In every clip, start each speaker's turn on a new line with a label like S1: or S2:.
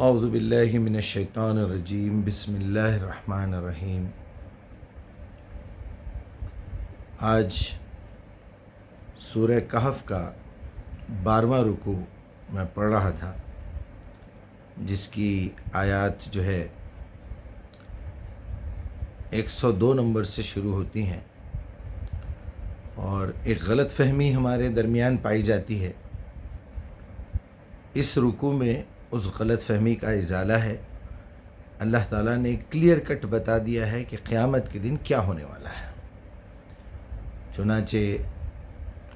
S1: اعوذ باللہ من الشیطان الرجیم، بسم اللہ الرحمن الرحیم۔ آج سورہ کہف کا 12واں رکوع میں پڑھ رہا تھا، جس کی آیات جو ہے 102 نمبر سے شروع ہوتی ہیں، اور ایک غلط فہمی ہمارے درمیان پائی جاتی ہے۔ اس رکوع میں اس غلط فہمی کا ازالہ ہے۔ اللہ تعالیٰ نے کلیئر کٹ بتا دیا ہے کہ قیامت کے دن کیا ہونے والا ہے۔ چنانچہ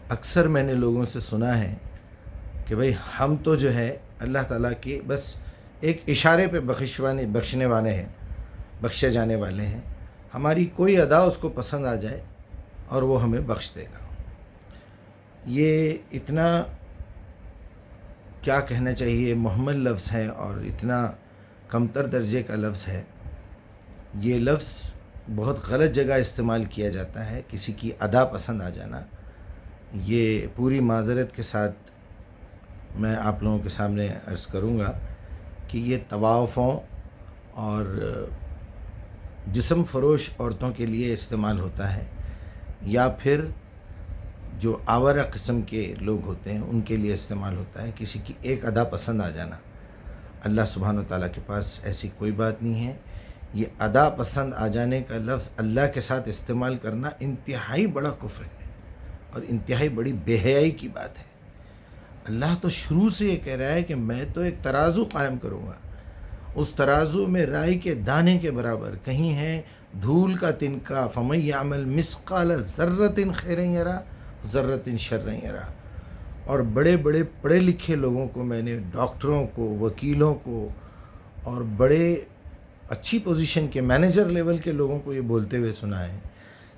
S1: اکثر میں نے لوگوں سے سنا ہے کہ بھئی ہم تو جو ہے اللہ تعالیٰ کے بس ایک اشارے پہ بخشنے والے ہیں، بخشے جانے والے ہیں، ہماری کوئی ادا اس کو پسند آ جائے اور وہ ہمیں بخش دے گا۔ یہ اتنا کیا کہنا چاہیے محمل لفظ ہے اور اتنا کمتر درجے کا لفظ ہے۔ یہ لفظ بہت غلط جگہ استعمال کیا جاتا ہے، کسی کی ادا پسند آ جانا۔ یہ پوری معذرت کے ساتھ میں آپ لوگوں کے سامنے عرض کروں گا کہ یہ طوافوں اور جسم فروش عورتوں کے لیے استعمال ہوتا ہے، یا پھر جو آورہ قسم کے لوگ ہوتے ہیں ان کے لیے استعمال ہوتا ہے۔ کسی کی ایک ادا پسند آ جانا، اللہ سبحانہ وتعالیٰ کے پاس ایسی کوئی بات نہیں ہے۔ یہ ادا پسند آ جانے کا لفظ اللہ کے ساتھ استعمال کرنا انتہائی بڑا کفر ہے اور انتہائی بڑی بے حیائی کی بات ہے۔ اللہ تو شروع سے یہ کہہ رہا ہے کہ میں تو ایک ترازو قائم کروں گا، اس ترازو میں رائی کے دانے کے برابر، کہیں ہے دھول کا تنکا، فَمَن يَعْمَلْ مِثْقَالَ ذَرَّةٍ خَيْرًا يَرَهُ ذَرَّةٍ شَرًّا يَرَهُ۔ اور بڑے بڑے پڑھے لکھے لوگوں کو، میں نے ڈاکٹروں کو، وکیلوں کو اور بڑے اچھی پوزیشن کے مینیجر لیول کے لوگوں کو یہ بولتے ہوئے سنا ہے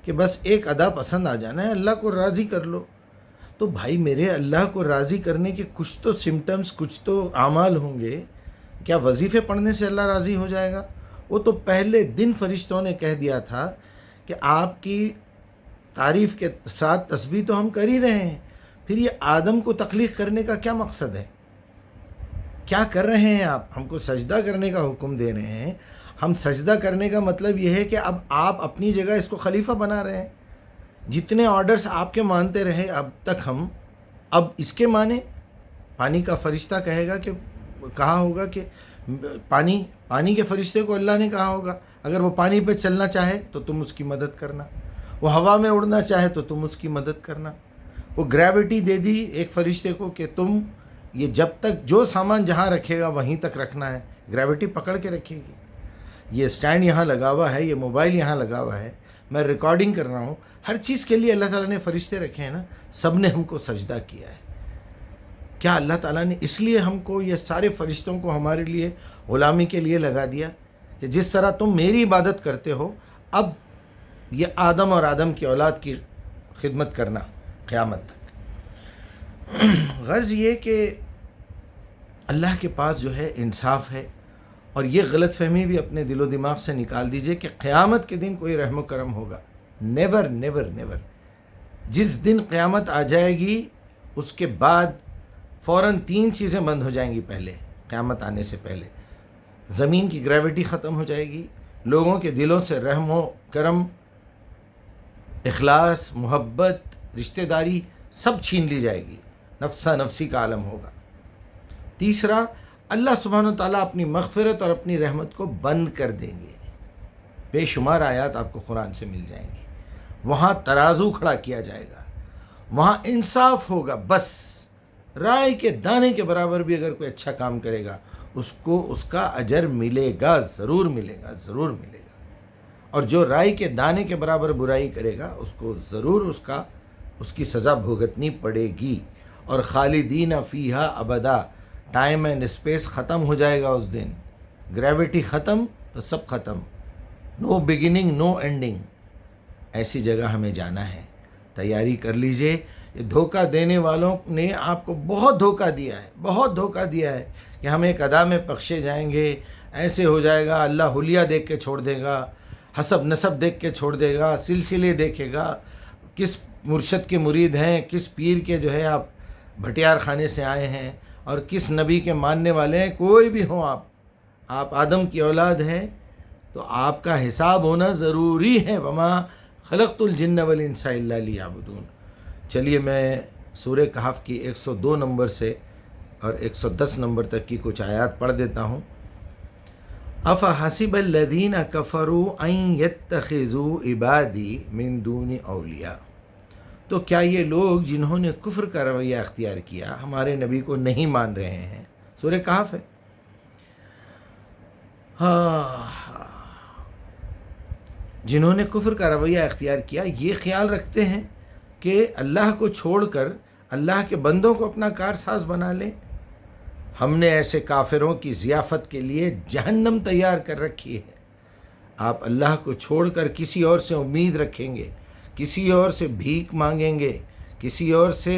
S1: کہ بس ایک ادا پسند آ جانا ہے، اللہ کو راضی کر لو۔ تو بھائی میرے، اللہ کو راضی کرنے کے کچھ تو سمٹمز، کچھ تو اعمال ہوں گے۔ کیا وظیفے پڑھنے سے اللہ راضی ہو جائے گا؟ وہ تو پہلے دن فرشتوں نے کہہ دیا تھا کہ آپ کی تعریف کے ساتھ تسبیح تو ہم کر ہی رہے ہیں، پھر یہ آدم کو تخلیق کرنے کا کیا مقصد ہے؟ کیا کر رہے ہیں آپ؟ ہم کو سجدہ کرنے کا حکم دے رہے ہیں۔ ہم سجدہ کرنے کا مطلب یہ ہے کہ اب آپ اپنی جگہ اس کو خلیفہ بنا رہے ہیں۔ جتنے آرڈرز آپ کے مانتے رہے اب تک، ہم اب اس کے مانیں۔ پانی کا فرشتہ کہے گا کہ کہا ہوگا کہ پانی کے فرشتے کو اللہ نے کہا ہوگا اگر وہ پانی پہ چلنا چاہے تو تم اس کی مدد کرنا، وہ ہوا میں اڑنا چاہے تو تم اس کی مدد کرنا۔ وہ گریوٹی دے دی ایک فرشتے کو کہ تم یہ جب تک جو سامان جہاں رکھے گا وہیں تک رکھنا ہے، گریوٹی پکڑ کے رکھے گی۔ یہ سٹینڈ یہاں لگا ہوا ہے، یہ موبائل یہاں لگا ہوا ہے، میں ریکارڈنگ کر رہا ہوں، ہر چیز کے لیے اللہ تعالیٰ نے فرشتے رکھے ہیں نا، سب نے ہم کو سجدہ کیا ہے۔ کیا اللہ تعالیٰ نے اس لیے ہم کو یہ سارے فرشتوں کو ہمارے لیے غلامی کے لیے لگا دیا کہ جس طرح تم میری عبادت کرتے ہو، اب یہ آدم اور آدم کی اولاد کی خدمت کرنا قیامت تک۔ غرض یہ کہ اللہ کے پاس جو ہے انصاف ہے، اور یہ غلط فہمی بھی اپنے دل و دماغ سے نکال دیجئے کہ قیامت کے دن کوئی رحم و کرم ہوگا۔ Never never never. جس دن قیامت آ جائے گی اس کے بعد فوراً 3 چیزیں بند ہو جائیں گی۔ پہلے قیامت آنے سے پہلے زمین کی گریوٹی ختم ہو جائے گی، لوگوں کے دلوں سے رحم و کرم، اخلاص، محبت، رشتہ داری سب چھین لی جائے گی، نفسا نفسی کا عالم ہوگا۔ تیسرا، اللہ سبحانہ وتعالیٰ اپنی مغفرت اور اپنی رحمت کو بند کر دیں گے۔ بے شمار آیات آپ کو قرآن سے مل جائیں گی۔ وہاں ترازو کھڑا کیا جائے گا، وہاں انصاف ہوگا۔ بس رائے کے دانے کے برابر بھی اگر کوئی اچھا کام کرے گا اس کو اس کا اجر ملے گا، ضرور ملے گا، ضرور ملے گا۔ اور جو رائے کے دانے کے برابر برائی کرے گا اس کو ضرور اس کی سزا بھگتنی پڑے گی۔ اور خالدین فیہا ابدا، ٹائم اینڈ اسپیس ختم ہو جائے گا اس دن، گریوٹی ختم تو سب ختم، نو بگننگ نو اینڈنگ۔ ایسی جگہ ہمیں جانا ہے، تیاری کر لیجئے۔ یہ دھوکہ دینے والوں نے آپ کو بہت دھوکہ دیا ہے، بہت دھوکہ دیا ہے کہ ہم ایک ادا میں بخشے جائیں گے، ایسے ہو جائے گا، اللہ حلیہ دیکھ کے چھوڑ دے گا، حسب نسب دیکھ کے چھوڑ دے گا، سلسلے دیکھے گا، کس مرشد کے مرید ہیں، کس پیر کے جو ہے آپ بھٹیار خانے سے آئے ہیں، اور کس نبی کے ماننے والے ہیں، کوئی بھی ہوں آپ، آپ آدم کی اولاد ہیں تو آپ کا حساب ہونا ضروری ہے. وما خلقت الجن والانس الا لیعبدون. چلیے میں سورہ کہف کی 102 نمبر سے اور 110 نمبر تک کی کچھ آیات پڑھ دیتا ہوں. افحسب الذین کفروا ان یتخذوا عبادی من دون اولیاء. تو کیا یہ لوگ جنہوں نے کفر کا رویہ اختیار کیا ہمارے نبی کو نہیں مان رہے ہیں. سورہ کہف ہے. جنہوں نے کفر کا رویہ اختیار کیا یہ خیال رکھتے ہیں کہ اللہ کو چھوڑ کر اللہ کے بندوں کو اپنا کارساز بنا لیں. ہم نے ایسے کافروں کی ضیافت کے لیے جہنم تیار کر رکھی ہے. آپ اللہ کو چھوڑ کر کسی اور سے امید رکھیں گے، کسی اور سے بھیک مانگیں گے، کسی اور سے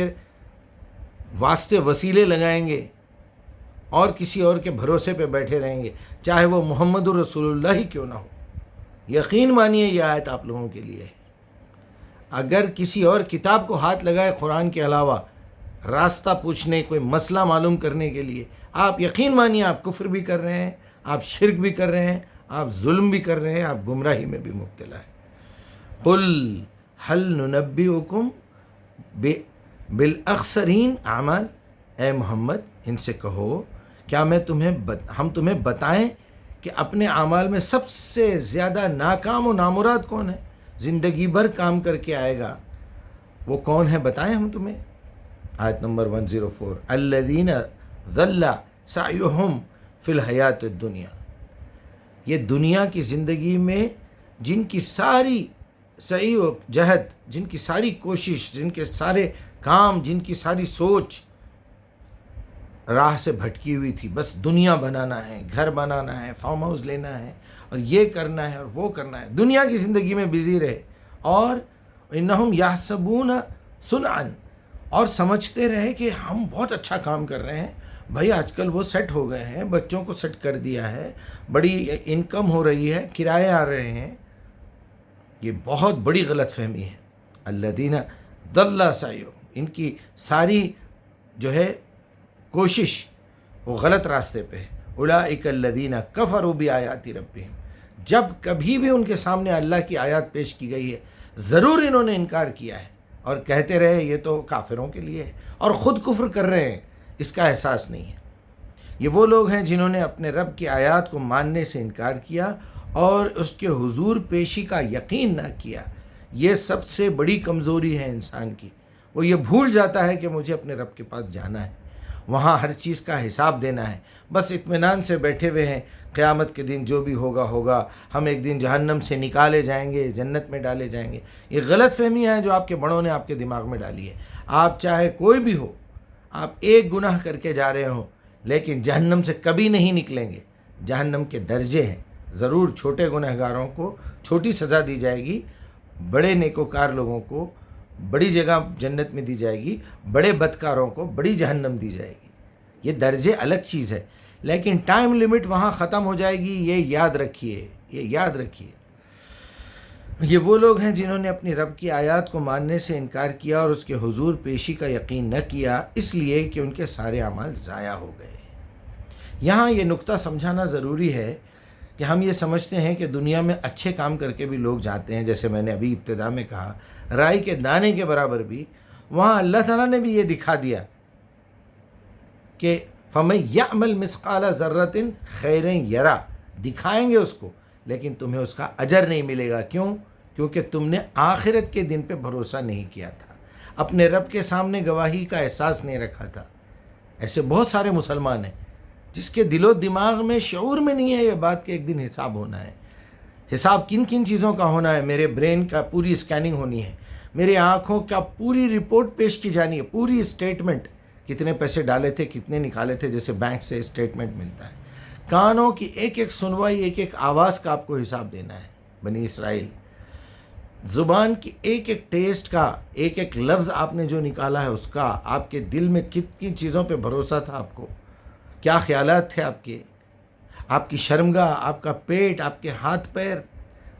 S1: واسطے وسیلے لگائیں گے اور کسی اور کے بھروسے پہ بیٹھے رہیں گے، چاہے وہ محمد رسول اللہ ہی کیوں نہ ہو. یقین مانیے یہ آیت آپ لوگوں کے لیے ہے. اگر کسی اور کتاب کو ہاتھ لگائے قرآن کے علاوہ راستہ پوچھنے، کوئی مسئلہ معلوم کرنے کے لیے، آپ یقین مانیے آپ کفر بھی کر رہے ہیں، آپ شرک بھی کر رہے ہیں، آپ ظلم بھی کر رہے ہیں، آپ گمراہی میں بھی مبتلا ہیں. قل هل ننبئکم بالاخسرین اعمال. اے محمد ان سے کہو کیا ہم تمہیں بتائیں کہ اپنے اعمال میں سب سے زیادہ ناکام و نامراد کون ہے؟ زندگی بھر کام کر کے آئے گا وہ کون ہے بتائیں ہم تمہیں. آیت نمبر 104 الذین ضل سعیہم فی الحیات الدنیا. یہ دنیا کی زندگی میں جن کی ساری سعی و جہد، جن کی ساری کوشش، جن کے سارے کام، جن کی ساری سوچ راہ سے بھٹکی ہوئی تھی، بس دنیا بنانا ہے، گھر بنانا ہے، فارم ہاؤس لینا ہے اور یہ کرنا ہے اور وہ کرنا ہے، دنیا کی زندگی میں بزی رہے. اور انہم یحسبون صنعا، اور سمجھتے رہے کہ ہم بہت اچھا کام کر رہے ہیں. بھائی آج کل وہ سیٹ ہو گئے ہیں، بچوں کو سیٹ کر دیا ہے، بڑی انکم ہو رہی ہے، کرائے آ رہے ہیں. یہ بہت بڑی غلط فہمی ہے. الذین ضل سعیہم، ان کی ساری جو ہے کوشش وہ غلط راستے پہ ہے. اولئک الذین کفروا بآیات ربہم. جب کبھی بھی ان کے سامنے اللہ کی آیات پیش کی گئی ہے ضرور انہوں نے انکار کیا ہے اور کہتے رہے یہ تو کافروں کے لیے ہے، اور خود کفر کر رہے ہیں، اس کا احساس نہیں ہے. یہ وہ لوگ ہیں جنہوں نے اپنے رب کی آیات کو ماننے سے انکار کیا اور اس کے حضور پیشی کا یقین نہ کیا. یہ سب سے بڑی کمزوری ہے انسان کی. وہ یہ بھول جاتا ہے کہ مجھے اپنے رب کے پاس جانا ہے، وہاں ہر چیز کا حساب دینا ہے. بس اطمینان سے بیٹھے ہوئے ہیں قیامت کے دن جو بھی ہوگا ہوگا، ہم ایک دن جہنم سے نکالے جائیں گے، جنت میں ڈالے جائیں گے. یہ غلط فہمیاں ہیں جو آپ کے بڑوں نے آپ کے دماغ میں ڈالی ہے. آپ چاہے کوئی بھی ہو، آپ ایک گناہ کر کے جا رہے ہوں لیکن جہنم سے کبھی نہیں نکلیں گے. جہنم کے درجے ہیں. ضرور چھوٹے گناہ گاروں کو چھوٹی سزا دی جائے گی، بڑے نیکوکار لوگوں کو بڑی جگہ جنت میں دی جائے گی، بڑے بدکاروں کو بڑی جہنم دی جائے گی. یہ درجے الگ چیز ہے، لیکن ٹائم لیمٹ وہاں ختم ہو جائے گی. یہ یاد رکھیے، یہ یاد رکھیے. یہ وہ لوگ ہیں جنہوں نے اپنی رب کی آیات کو ماننے سے انکار کیا اور اس کے حضور پیشی کا یقین نہ کیا، اس لیے کہ ان کے سارے اعمال ضائع ہو گئے. یہاں یہ نقطہ سمجھانا ضروری ہے کہ ہم یہ سمجھتے ہیں کہ دنیا میں اچھے کام کر کے بھی لوگ جاتے ہیں، جیسے میں نے ابھی ابتدا میں کہا رائی کے دانے کے برابر بھی. وہاں اللہ تعالیٰ نے بھی یہ دکھا دیا کہ فَمَن يَعْمَلْ مِثْقَالَ ذَرَّةٍ خَيْرًا يَرَهُ. دکھائیں گے اس کو لیکن تمہیں اس کا اجر نہیں ملے گا. کیوں؟ کیونکہ تم نے آخرت کے دن پہ بھروسہ نہیں کیا تھا، اپنے رب کے سامنے گواہی کا احساس نہیں رکھا تھا. ایسے بہت سارے مسلمان ہیں جس کے دل و دماغ میں شعور میں نہیں ہے یہ بات کہ ایک دن حساب ہونا ہے. حساب کن کن چیزوں کا ہونا ہے؟ میرے برین کا پوری اسکیننگ ہونی ہے، میرے آنکھوں کا پوری رپورٹ پیش کی جانی ہے، پوری اسٹیٹمنٹ، کتنے پیسے ڈالے تھے، کتنے نکالے تھے، جیسے بینک سے اسٹیٹمنٹ ملتا ہے. کانوں کی ایک ایک سنوائی، ایک ایک آواز کا آپ کو حساب دینا ہے. بنی اسرائیل زبان کی ایک ایک ٹیسٹ کا، ایک ایک لفظ آپ نے جو نکالا ہے اس کا، آپ کے دل میں کتنی چیزوں پہ بھروسہ تھا، آپ کو کیا خیالات تھے، آپ کی شرمگاہ، آپ کا پیٹ، آپ کے ہاتھ پیر،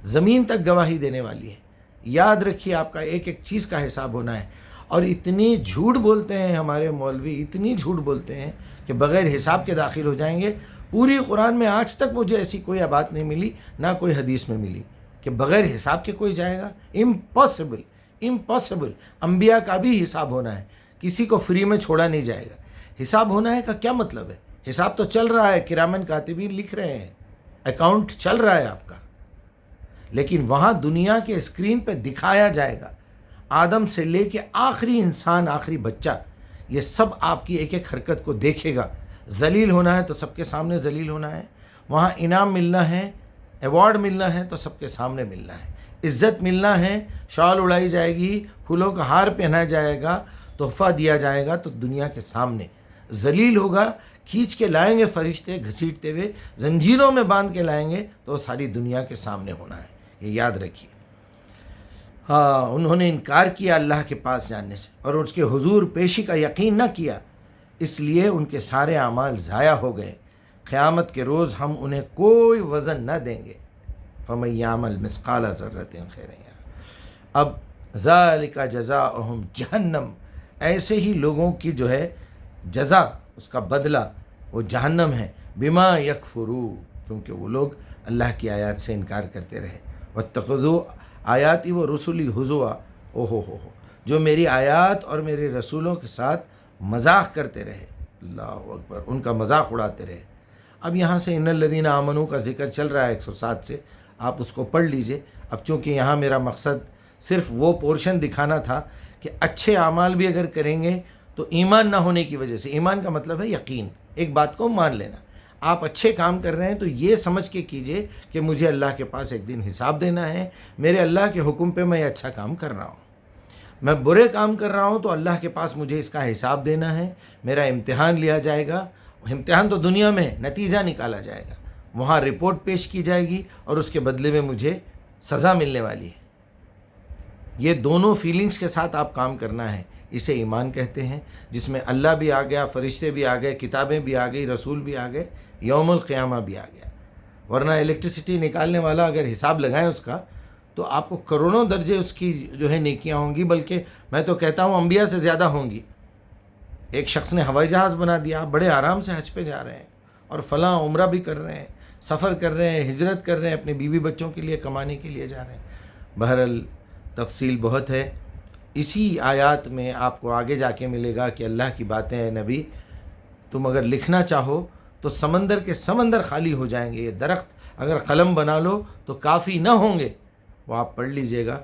S1: زمین تک گواہی دینے والی ہے. یاد رکھیے آپ کا ایک ایک چیز کا حساب ہونا ہے. اور اتنی جھوٹ بولتے ہیں ہمارے مولوی، اتنی جھوٹ بولتے ہیں کہ بغیر حساب کے داخل ہو جائیں گے. پوری قرآن میں آج تک مجھے ایسی کوئی بات نہیں ملی، نہ کوئی حدیث میں ملی کہ بغیر حساب کے کوئی جائے گا. Impossible, impossible. انبیاء کا بھی حساب ہونا ہے، کسی کو فری میں چھوڑا نہیں جائے گا. حساب ہونا ہے کا کیا مطلب ہے؟ حساب تو چل رہا ہے، کرامن کاتبین لکھ رہے ہیں، اکاؤنٹ چل رہا ہے آپ کا، لیکن وہاں دنیا کے اسکرین پہ دکھایا جائے گا. آدم سے لے کے آخری انسان، آخری بچہ، یہ سب آپ کی ایک ایک حرکت کو دیکھے گا. ذلیل ہونا ہے تو سب کے سامنے ذلیل ہونا ہے، وہاں انعام ملنا ہے، ایوارڈ ملنا ہے تو سب کے سامنے ملنا ہے، عزت ملنا ہے، شال اڑائی جائے گی، پھولوں کا ہار پہنا جائے گا، تحفہ دیا جائے گا تو دنیا کے سامنے. ذلیل ہوگا، کھینچ کے لائیں گے فرشتے گھسیٹتے ہوئے، زنجیروں میں باندھ کے لائیں گے تو ساری دنیا کے سامنے ہونا ہے. یہ یاد رکھیے. ہاں، انہوں نے انکار کیا اللہ کے پاس جاننے سے اور اس کے حضور پیشی کا یقین نہ کیا، اس لیے ان کے سارے اعمال ضائع ہو گئے. قیامت کے روز ہم انہیں کوئی وزن نہ دیں گے. فَمَن يَعْمَلْ مِثْقَالَ ذَرَّةٍ خَيْرًا يَرَهُ. اب ذَلِكَ جَزَاؤُهُمْ جہنم، ایسے ہی لوگوں کی جو ہے جزا، اس کا بدلہ وہ جہنم ہے. بما یکفروا، کیونکہ وہ لوگ اللہ کی آیات سے انکار کرتے رہے. واتخذوا آیاتی و رسولی ہزوا، ہو جو میری آیات اور میرے رسولوں کے ساتھ مذاق کرتے رہے. اللہ اکبر، ان کا مذاق اڑاتے رہے. اب یہاں سے ان الذین آمنوا کا ذکر چل رہا ہے 107 سے، آپ اس کو پڑھ لیجئے. اب چونکہ یہاں میرا مقصد صرف وہ پورشن دکھانا تھا کہ اچھے اعمال بھی اگر کریں گے تو ایمان نہ ہونے کی وجہ سے، ایمان کا مطلب ہے یقین، ایک بات کو مان لینا. آپ اچھے کام کر رہے ہیں تو یہ سمجھ کے کیجئے کہ مجھے اللہ کے پاس ایک دن حساب دینا ہے، میرے اللہ کے حکم پہ میں یہ اچھا کام کر رہا ہوں. میں برے کام کر رہا ہوں تو اللہ کے پاس مجھے اس کا حساب دینا ہے، میرا امتحان لیا جائے گا. امتحان تو دنیا میں نتیجہ نکالا جائے گا، وہاں رپورٹ پیش کی جائے گی اور اس کے بدلے میں مجھے سزا ملنے والی ہے. یہ دونوں فیلنگز کے ساتھ آپ کام کرنا ہے. اسے ایمان کہتے ہیں، جس میں اللہ بھی آ گیا، فرشتے بھی آ گئے، کتابیں بھی آ گئی، رسول بھی آ گئے، یوم القیامہ بھی آ گیا. ورنہ الیکٹریسٹی نکالنے والا اگر حساب لگائیں اس کا تو آپ کو کروڑوں درجے اس کی جو ہے نیکیاں ہوں گی، بلکہ میں تو کہتا ہوں انبیاء سے زیادہ ہوں گی. ایک شخص نے ہوائی جہاز بنا دیا، بڑے آرام سے حج پہ جا رہے ہیں اور فلاں عمرہ بھی کر رہے ہیں، سفر کر رہے ہیں، ہجرت کر رہے ہیں، اپنے بیوی بچوں کے لیے کمانے کے لیے جا رہے ہیں. بہرحال تفصیل بہت ہے. اسی آیات میں آپ کو آگے جا کے ملے گا کہ اللہ کی باتیں ہیں نبی، تم اگر لکھنا چاہو تو سمندر کے سمندر خالی ہو جائیں گے. یہ درخت اگر قلم بنا لو تو کافی نہ ہوں گے. وہ آپ پڑھ لیجئے گا.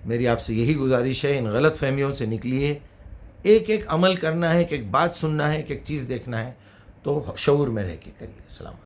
S1: میری آپ سے یہی گزارش ہے، ان غلط فہمیوں سے نکلیے. ایک ایک عمل کرنا ہے، ایک ایک بات سننا ہے، ایک ایک چیز دیکھنا ہے، تو شعور میں رہ کے کریے. السلام علیکم.